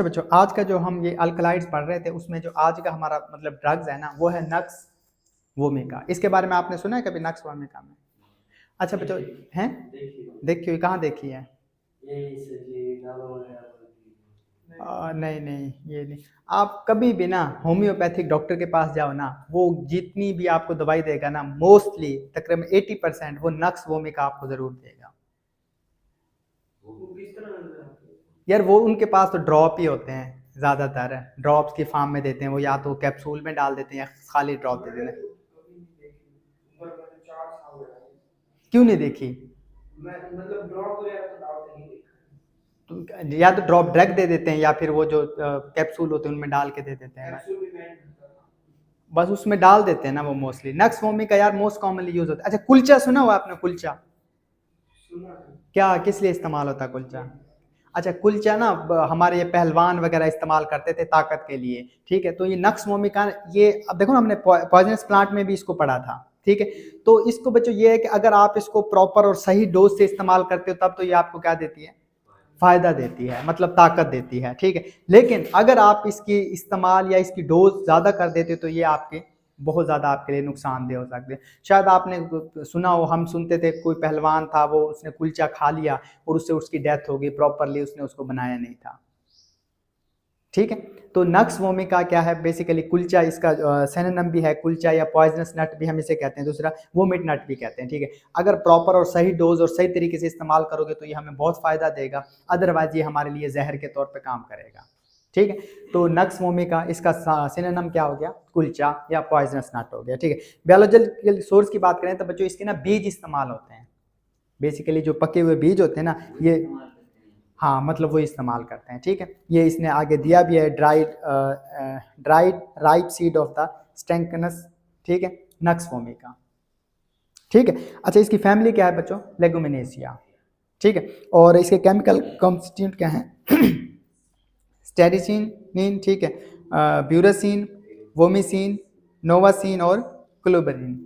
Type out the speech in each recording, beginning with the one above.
तो बच्चों आज का जो हम ये अल्कलाइड्स पढ़ रहे थे उसमें जो आज का हमारा मतलब ड्रग्स है ना वो है नक्स वोमिका। इसके बारे में आपने सुना है कभी नक्स वोमिका में? अच्छा बच्चों हैं देखिए कहाँ देखी है? नहीं नहीं ये नहीं। आप कभी भी ना होम्योपैथिक डॉक्टर के पास जाओ ना, वो जितनी भी आपको दवाई देगा ना मोस्टली तकरीबन 80% वो नक्स वोमिका आपको जरूर देगा। यार वो उनके पास तो ड्रॉप ही होते हैं, ज्यादातर ड्रॉप्स की फॉर्म में देते हैं वो, या तो कैप्सूल में डाल देते हैं या खाली ड्रॉप दे देते हैं। क्यों नहीं देखी? मतलब ड्रॉप वगैरह तो डालते नहीं देखा। या तो ड्रॉप ड्रग दे देते हैं या फिर वो जो कैप्सूल होते हैं उनमें डाल के दे देते हैं, बस उसमें डाल देते हैं ना वो मोस्टली। नक्स वोमी का यार मोस्ट कॉमनली यूज होता है। अच्छा कुलचा सुना हुआ आपने? कुलचा क्या किस लिए इस्तेमाल होता है कुलचा? अच्छा कुलचा ना हमारे ये पहलवान वगैरह इस्तेमाल करते थे ताकत के लिए, ठीक है। तो ये नक्स वोमिका ये अब देखो ना हमने पॉइजनस प्लांट में भी इसको पढ़ा था, ठीक है। तो इसको बच्चों ये है कि अगर आप इसको प्रॉपर और सही डोज से इस्तेमाल करते हो तब तो ये आपको क्या देती है? फायदा देती है, मतलब ताकत देती है, ठीक है। लेकिन अगर आप इसकी इस्तेमाल या इसकी डोज ज्यादा कर देते हो तो ये आपके बहुत ज्यादा आपके लिए नुकसानदेह हो सकते हैं। शायद आपने सुना हो, हम सुनते थे कोई पहलवान था वो उसने कुलचा खा लिया और उससे उसकी डेथ हो गई, प्रॉपरली उसने उसको बनाया नहीं था, ठीक है। तो नक्स वोमिका क्या है? बेसिकली कुलचा, इसका सिनोनिम भी है कुलचा या पॉइजनस नट भी हम इसे कहते हैं, दूसरा वोमिट नट भी कहते हैं, ठीक है। अगर प्रॉपर और सही डोज और सही तरीके से इस्तेमाल करोगे तो ये हमें बहुत फायदा देगा, अदरवाइज ये हमारे लिए जहर के तौर पे काम करेगा, ठीक है। तो नक्स वोमिका इसका सिनोनिम क्या हो गया? कुलचा या पॉइजनस नट हो गया, ठीक है। बायोलॉजिकल सोर्स की बात करें तो बच्चों इसके ना बीज इस्तेमाल होते हैं, बेसिकली जो पके हुए बीज होते हैं ना ये, हाँ मतलब वो इस्तेमाल करते हैं, ठीक है। ये इसने आगे दिया भी है, dried ripe seed of the strychnos, ठीक है, नक्स वोमिका, ठीक है। अच्छा इसकी फैमिली क्या है बच्चों? लेगुमिनेसिया, ठीक है। और इसके केमिकल कॉन्स्टिट्यूंट क्या है? स्टेरिसिन, ठीक है, ब्यूरासिन, वोमिसिन, नोवासिन और क्लोबरिन,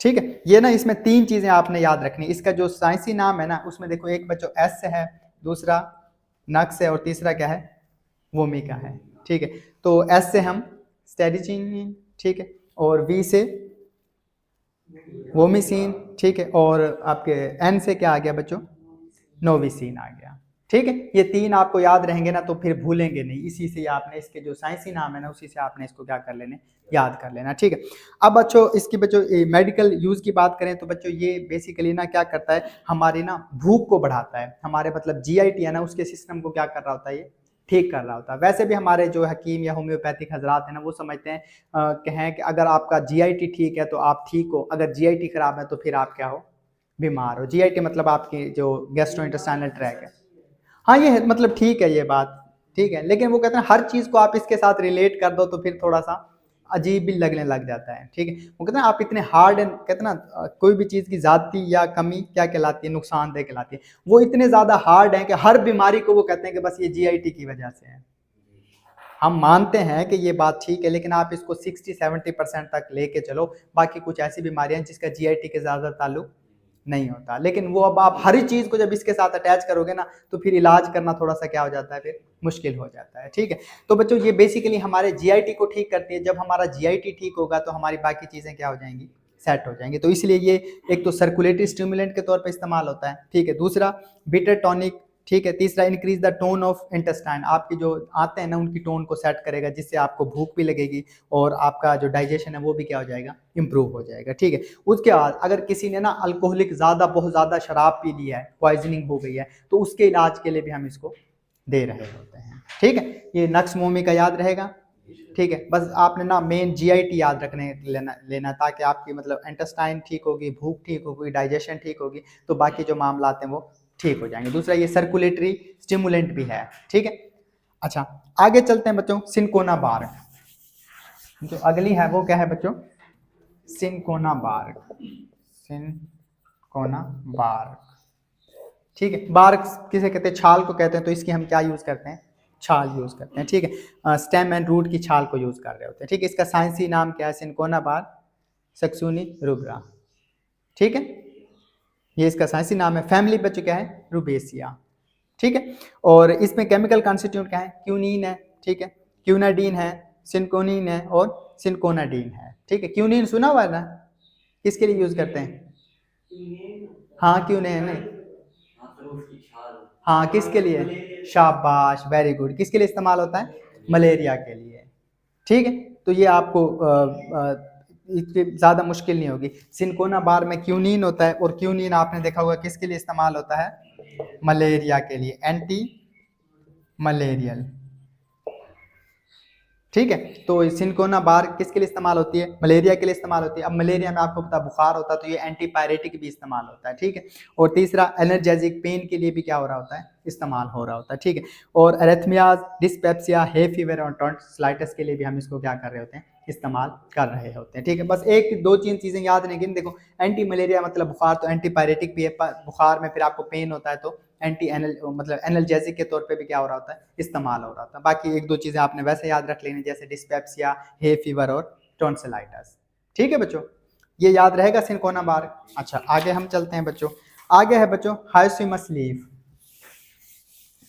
ठीक है। ये ना इसमें तीन चीजें आपने याद रखनी। इसका जो साइंसी नाम है ना उसमें देखो, एक बच्चों एस से है, दूसरा नक्स है और तीसरा क्या है? वोमिका है, ठीक है। तो एस से हम स्टेरिचिन, ठीक है, और वी से वोमिसिन, ठीक है, और आपके एन से क्या आ गया बच्चों? नोविसिन आ गया, ठीक है। ये तीन आपको याद रहेंगे ना तो फिर भूलेंगे नहीं, इसी से आपने इसके जो साइंसी नाम है ना उसी से आपने इसको क्या कर लेने, याद कर लेना, ठीक है। अब बच्चों इसकी बच्चों मेडिकल यूज की बात करें तो बच्चों ये बेसिकली ना क्या करता है, हमारी ना भूख को बढ़ाता है, हमारे मतलब जीआईटी है ना उसके सिस्टम को क्या कर रहा होता है, ये ठीक कर रहा होता है। वैसे भी हमारे जो हकीम या होम्योपैथिक हजरात है ना वो समझते हैं कहें कि अगर आपका जीआईटी ठीक है तो आप ठीक हो, अगर जीआईटी खराब है तो फिर आप क्या हो? बीमार हो। जीआईटी मतलब आपकी जो गैस्ट्रोइंटेस्टाइनल ट्रैक है। हाँ ये है, मतलब ठीक है ये बात, ठीक है। लेकिन वो कहते हैं हर चीज को आप इसके साथ रिलेट कर दो तो फिर थोड़ा सा अजीब भी लगने लग जाता है, ठीक है। वो कहते हैं आप इतने हार्ड एंड कहते हैं ना कोई भी चीज की ज्यादती या कमी क्या कहलाती है? नुकसानदेह कहलाती है। वो इतने ज्यादा हार्ड है कि हर बीमारी को वो कहते हैं कि बस ये जीआईटी की वजह से है। हम मानते हैं कि ये बात ठीक है, लेकिन आप इसको 60-70% तक लेके चलो, बाकी कुछ ऐसी बीमारियां हैं जिसका जीआईटी के ज्यादा ताल्लुक नहीं होता। लेकिन वो अब आप हर चीज को जब इसके साथ अटैच करोगे ना तो फिर इलाज करना थोड़ा सा क्या हो जाता है, फिर मुश्किल हो जाता है, ठीक है। तो बच्चों ये बेसिकली हमारे जीआईटी को ठीक करती है। जब हमारा जीआईटी ठीक होगा तो हमारी बाकी चीजें क्या हो जाएंगी? सेट हो जाएंगी। तो इसलिए ये एक तो सर्कुलेटरी स्टिमुलेंट के तौर पर इस्तेमाल होता है, ठीक है। दूसरा बिटर टॉनिक, ठीक है। तीसरा increase the tone of intestine, आपकी जो आते हैं ना उनकी टोन को सेट करेगा, जिससे आपको भूख भी लगेगी और आपका जो डाइजेशन है वो भी क्या हो जाएगा? इंप्रूव हो जाएगा, ठीक है। उसके बाद अगर किसी ने ना अल्कोहलिक ज्यादा बहुत ज्यादा शराब पी ली है, पॉइजनिंग हो गई है, तो उसके इलाज के लिए भी हम इसको दे रहे होते हैं, ठीक है। ये नक्स मोमी का याद रहेगा, ठीक है। बस आपने ना मेन जीआईटी याद रखने लेना ताकि आपकी मतलब इंटेस्टाइन ठीक होगी, भूख ठीक होगी, डाइजेशन ठीक होगी, तो बाकी जो मामला हैं वो ठीक हो जाएंगे। दूसरा ये सर्कुलेटरी स्टिमुलेंट भी है, ठीक है। अच्छा आगे चलते हैं बच्चों, सिनकोना बार्क। जो अगली है वो क्या है बच्चों? सिनकोना बार्क, सिनकोना बार्क, ठीक है। बार्क किसे कहते हैं? छाल को कहते हैं। तो इसकी हम क्या यूज करते हैं? छाल यूज करते हैं, ठीक है। स्टेम एंड रूट की छाल को यूज कर रहे होते हैं, ठीक है। इसका साइंसी नाम क्या है? सिनकोना बार्क सक्सूनी रुब्रा, ठीक है। ये इसका साइंसी नाम है। फैमिली बच्चों क्या है? रुबेसिया, ठीक है। और इसमें केमिकल कॉन्स्टिट्यूएंट क्या है, क्यूनिन है, ठीक है, क्यूनाडीन है, सिनकोनिन है और सिनकोनाडीन है, ठीक है। क्यूनिन सुना हुआ है ना, किसके लिए यूज करते हैं? हाँ क्यूनिन है, हाँ किसके लिए? शाबाश, वेरी गुड, किसके लिए इस्तेमाल होता है? मलेरिया के लिए, ठीक है। तो ये आपको ज़्यादा मुश्किल नहीं होगी। सिनकोना बार में क्यूनिन होता है, और क्यूनिन आपने देखा होगा किसके लिए इस्तेमाल होता है? मलेरिया के लिए, एंटी मलेरियल, ठीक है। तो सिनकोना बार किसके लिए इस्तेमाल होती है? मलेरिया के लिए इस्तेमाल होती है। अब मलेरिया में आपको पता बुखार होता है, तो ये एंटीपायरेटिक भी इस्तेमाल होता है, ठीक है। और तीसरा एनर्जेटिक पेन के लिए भी क्या हो रहा होता है? इस्तेमाल हो रहा होता है, ठीक है। और एरेथमियाज, डिस्पेप्सिया, हे फीवर और टॉन्सिलाइटिस के लिए भी हम इसको क्या कर रहे होते हैं? इस्तेमाल कर रहे होते हैं, ठीक है। बस एक दो तीन चीजें याद रहेंगी। देखो एंटी मलेरिया मतलब बुखार, तो एंटीपायरेटिक भी है, बुखार में फिर आपको पेन होता है तो एंटी एनल मतलब एनर्जेसिक के तौर पे भी क्या हो रहा होता है? इस्तेमाल हो रहा था। बाकी एक दो चीजें आपने वैसे याद रख लेनी, जैसे डिस्पेप्सिया, हे फीवर और टॉन्सिलाइटिस, ठीक है बच्चों, ये याद रहेगा सिनकोना बार। अच्छा आगे हम चलते हैं बच्चों। आगे है बच्चों हाइसिमस लीफ।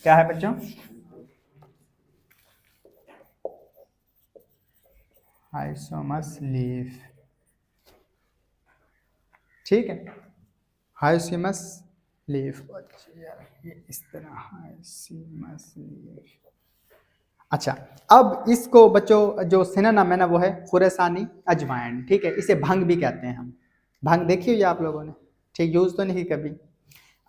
क्या है बच्चों? हाइसिमस लीफ, ठीक है, हाइसिमस लीफ, ये इस तरह हाइसिमस लीफ। अच्छा अब इसको बच्चों जो सिनोनिम है ना वो है खुरासानी अजवाइन, ठीक है। इसे भंग भी कहते हैं हम, भंग देखी हुई आप लोगों ने, ठीक, यूज तो नहीं कभी।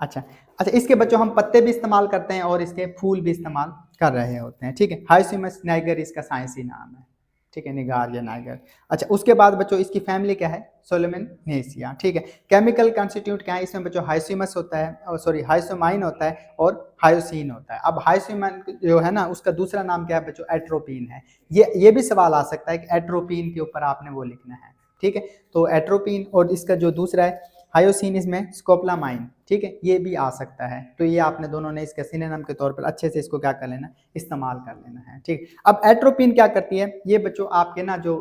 अच्छा अच्छा, इसके बच्चों हम पत्ते भी इस्तेमाल करते हैं और इसके फूल भी इस्तेमाल कर रहे होते हैं, ठीक है। हाइसिमस नाइगर इसका साइंसी नाम है, ठीक है, निगार या नाइगर। अच्छा उसके बाद बच्चों इसकी फैमिली क्या है? सोलोमोनेसिया, ठीक है। केमिकल कॉन्स्टिट्यूट क्या है इसमें बच्चों? हाइसिमस होता है, सॉरी हाइसोमाइन होता है और हायोसिन होता है। अब हाइसोमाइन जो है ना उसका दूसरा नाम क्या है बच्चों? एट्रोपिन है। ये भी सवाल आ सकता है कि एट्रोपिन के ऊपर आपने वो लिखना है, ठीक है। तो एट्रोपिन, और इसका जो दूसरा है हायोसिन, इसमें स्कोपोलामाइन, ठीक है, ये भी आ सकता है। तो ये आपने दोनों ने इसके सिनोनिम के तौर पर अच्छे से इसको क्या कर लेना? इस्तेमाल कर लेना है, ठीक। अब एट्रोपिन क्या करती है? ये बच्चों आपके ना जो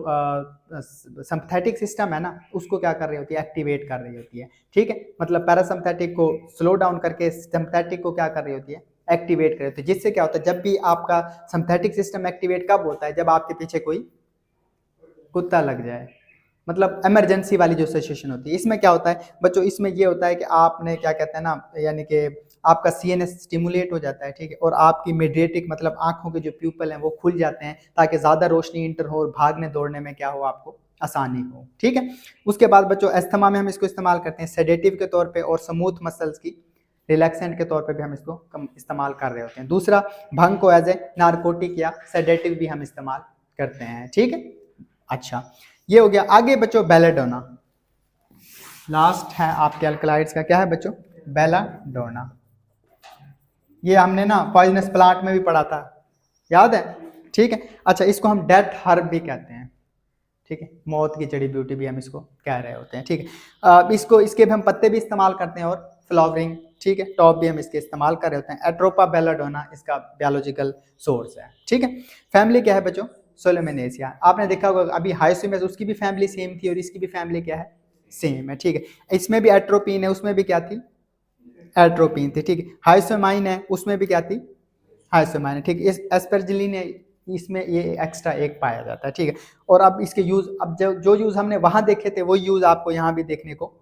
सिंपैथेटिक सिस्टम है ना उसको क्या कर रही होती है? एक्टिवेट कर रही होती है, ठीक है। मतलब पैरासिम्पैथिक को स्लो डाउन करके सिंपैथेटिक को क्या कर रही होती है? एक्टिवेट कर रही होती है। जिससे क्या होता है, जब भी आपका सिंपैथेटिक सिस्टम एक्टिवेट कब होता है? जब आपके पीछे कोई कुत्ता लग जाए, मतलब इमरजेंसी वाली जो सिचुएशन होती है। इसमें क्या होता है बच्चों? इसमें ये होता है कि आपने क्या कहते हैं ना, यानी कि आपका सीएनएस स्टिमुलेट हो जाता है, ठीक है, और आपकी मिडिएटिक मतलब आंखों के जो प्यूपल हैं वो खुल जाते हैं, ताकि ज़्यादा रोशनी इंटर हो और भागने दौड़ने में क्या हो, आपको आसानी हो, ठीक है। उसके बाद बच्चों अस्थमा में हम इसको इस्तेमाल करते हैं सेडेटिव के तौर पर, और स्मूथ मसल्स की रिलैक्सेंट के तौर पे भी हम इसको इस्तेमाल कर रहे होते हैं। दूसरा, भंग को एज ए नारकोटिक या सेडेटिव भी हम इस्तेमाल करते हैं, ठीक है। अच्छा ये हो गया। आगे बच्चों बेलाडोना, लास्ट है आपके अल्कलाइड्स का, क्या है बच्चों? बेलाडोना। ये हमने ना पॉइजनस प्लांट में भी पढ़ा था, याद है, ठीक है। अच्छा इसको हम डेथ हर्ब भी कहते हैं, ठीक है, मौत की जड़ी बूटी भी हम इसको कह रहे होते हैं, ठीक है। इसको इसके भी हम पत्ते भी इस्तेमाल करते हैं और फ्लावरिंग, ठीक है, टॉप भी हम इसके इस्तेमाल कर रहे होते हैं। एट्रोपा बेलाडोना इसका बायोलॉजिकल सोर्स है, ठीक है। फैमिली क्या है बच्चों? सोलोमोनेसिया। आपने देखा होगा अभी हाइसिमस, उसकी भी फैमिली सेम थी और इसकी भी फैमिली क्या है? सेम है, ठीक है। इसमें भी एट्रोपिन है, उसमें भी क्या थी? एट्रोपिन थी, ठीक है। हाइसोमाइन है, उसमें भी क्या थी? हाइसोमाइन, ठीक है। इस एस्परजिलिन है, इसमें ये एक्स्ट्रा एक पाया जाता है, ठीक है। और अब इसके यूज, अब जो यूज हमने वहां देखे थे वो यूज आपको यहाँ भी देखने को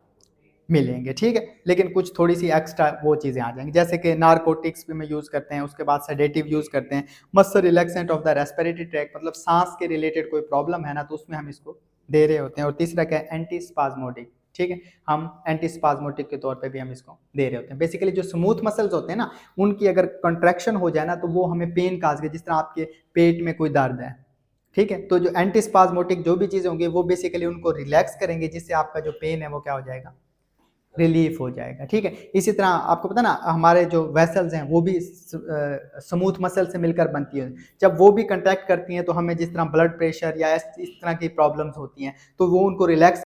मिलेंगे, ठीक है। लेकिन कुछ थोड़ी सी एक्स्ट्रा वो चीज़ें आ जाएंगी, जैसे कि नारकोटिक्स भी में यूज़ करते हैं, उसके बाद सेडेटिव यूज़ करते हैं, muscle relaxant of the respiratory tract, मतलब सांस के रिलेटेड कोई प्रॉब्लम है ना तो उसमें हम इसको दे रहे होते हैं। और तीसरा क्या है? एंटी स्पाज्मोटिक, ठीक है, हम एंटी स्पाज्मोटिक के तौर पे भी हम इसको दे रहे होते हैं। बेसिकली जो स्मूथ मसल्स होते हैं ना उनकी अगर कॉन्ट्रैक्शन हो जाए ना तो वो हमें पेन काज के, जिस तरह आपके पेट में कोई दर्द है, ठीक है, तो जो एंटी स्पाज्मोटिक जो भी चीज़ें होंगी वो बेसिकली उनको रिलैक्स करेंगे, जिससे आपका जो पेन है वो क्या हो जाएगा? रिलीफ हो जाएगा, ठीक है। इसी तरह आपको पता ना हमारे जो वेसल्स हैं वो भी स्मूथ मसल से मिलकर बनती है। जब वो भी कंट्रैक्ट करती हैं तो हमें जिस तरह ब्लड प्रेशर या इस तरह की प्रॉब्लम्स होती हैं तो वो उनको रिलैक्स